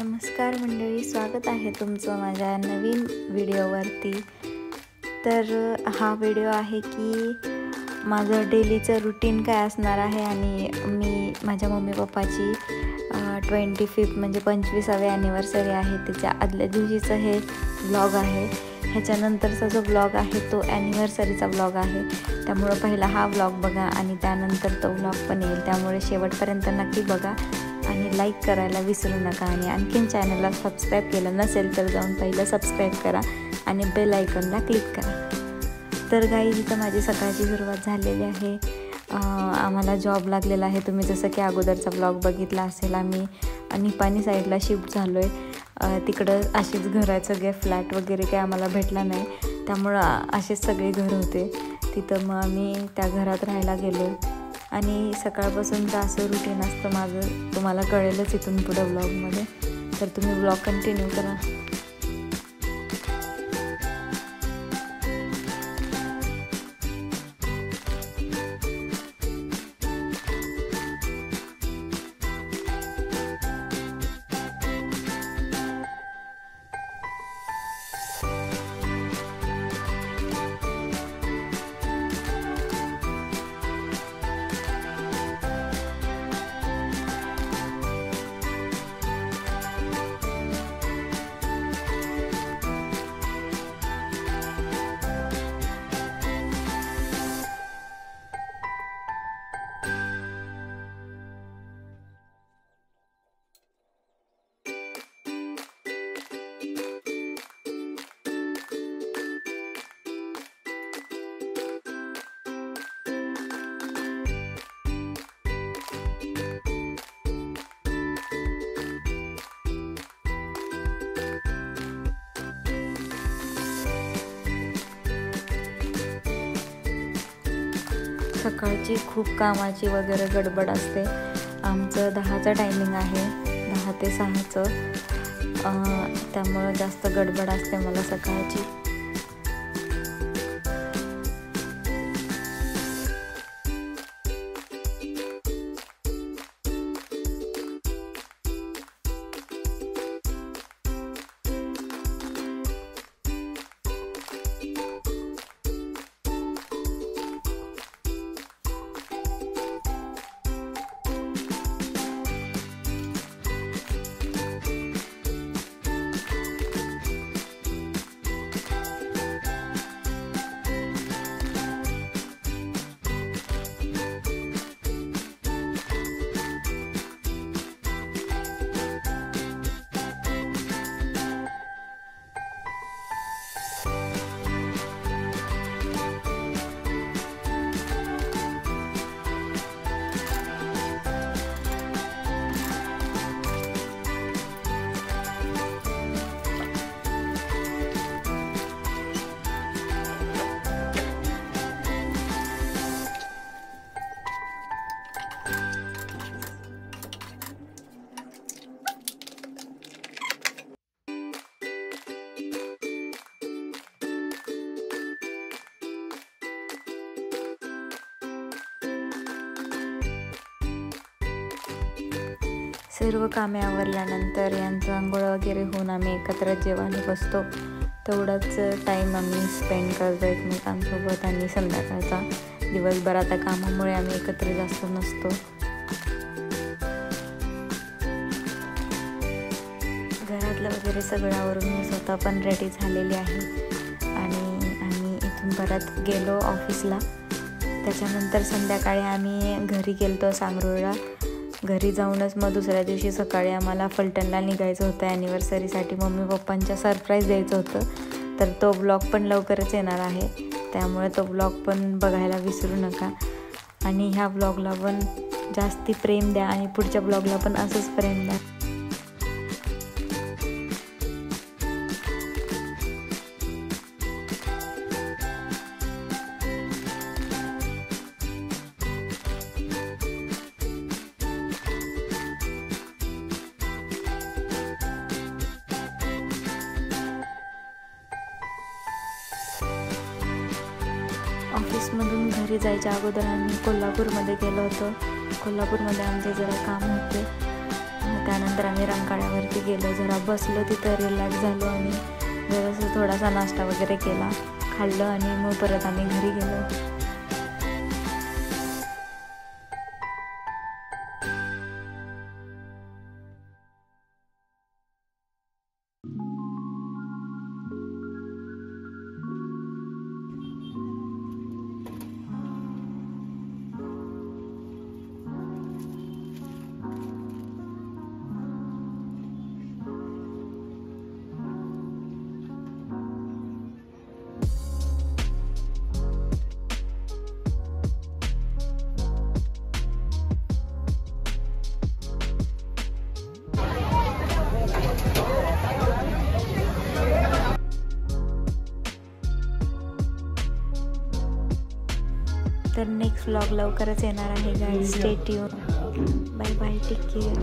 नमस्कार मंडळी, स्वागत आहे तुमचं माझ्या नवीन व्हिडिओवरती। तर हा व्हिडिओ आहे की माझं डेलीचं रुटीन काय असणार आहे आणि मी माझ्या मम्मी पप्पाची 25 म्हणजे 25वी ॲनिव्हर्सरी आहे त्याच्या आदल्या दिवशीचं हे व्लॉग आहे। ह्याच्यानंतरचा जो व्लॉग आहे तो ॲनिव्हर्सरीचा व्लॉग आहे, त्यामुळे पहिला हा व्लॉग बघा आणि त्यानंतर तो व्लॉग पण येईल, त्यामुळे शेवटपर्यंत नक्की बघा आणि लाईक करायला विसरू नका। आणि आणखीन चॅनलला सबस्क्राईब केलं नसेल तर जाऊन पहिलं सबस्क्राईब करा आणि बेल आयकॉनला क्लिक करा। तर गाईज, इथं माझी सकाळची सुरुवात झालेली आहे। आम्हाला जॉब लागलेला आहे, तुम्ही जसं की अगोदरचा ब्लॉग बघितला असेल। आम्ही निपाणी साईडला शिफ्ट झालो आहे। तिकडं असेच घर आहेत सगळे, फ्लॅट वगैरे काही आम्हाला भेटला नाही, त्यामुळं असेच सगळे घर होते तिथं। मग आम्ही त्या घरात राहायला गेलो आणि सकाळपासूनचं असं रुटीन असतं माझं, तुम्हाला कळेलच इथून पुढं व्लॉगमध्ये, तर तुम्ही व्लॉग कंटिन्यू करा। सकाळची खूप कामाची वगैरे गडबड असते। आमचं 10चं टायमिंग आहे, 10 ते 6चं, त्यामुळं जास्त गडबड असते मला सकाळची। सर्व कामे आवरल्यानंतर यांचं आंघोळ वगैरे होऊन आम्ही एकत्र जेवायला बसतो। तेवढाच टाईम आम्ही स्पेंड करतो एकमेकांसोबत। आणि संध्याकाळचा दिवसभर आता कामामुळे आम्ही एकत्र जास्त नसतो। घरातलं वगैरे सगळं आवरून मी स्वतः पण रेडी झालेली आहे आणि आम्ही इथून परत गेलो ऑफिसला। त्याच्यानंतर संध्याकाळी आम्ही घरी गेलतो सांगरूळला। घरी जाऊनच मग दुसऱ्या दिवशी सकाळी आम्हाला फलटणला निघायचं होतं ॲनिव्हर्सरीसाठी। मम्मी पप्पांच्या सरप्राईज द्यायचं होतं, तर तो ब्लॉग पण लवकरच येणार आहे, त्यामुळे तो ब्लॉग पण बघायला विसरू नका। आणि ह्या ब्लॉगला पण जास्ती प्रेम द्या आणि पुढच्या ब्लॉगला पण असंच प्रेम द्या। ऑफिसमधून घरी जायच्या अगोदर आम्ही कोल्हापूरमध्ये गेलो होतो। कोल्हापूरमध्ये आमचे जरा काम होते, त्यानंतर आम्ही रंकाळ्यावरती गेलो, जरा बसलो तिथं, रिलॅक्स झालो आणि जरासं थोडासा नाश्ता वगैरे केला, खाल्लं आणि मग परत आम्ही घरी गेलो. तर नेक्स्ट व्लॉग लवकरच येणार आहे guys, stay tune. Bye bye, take care.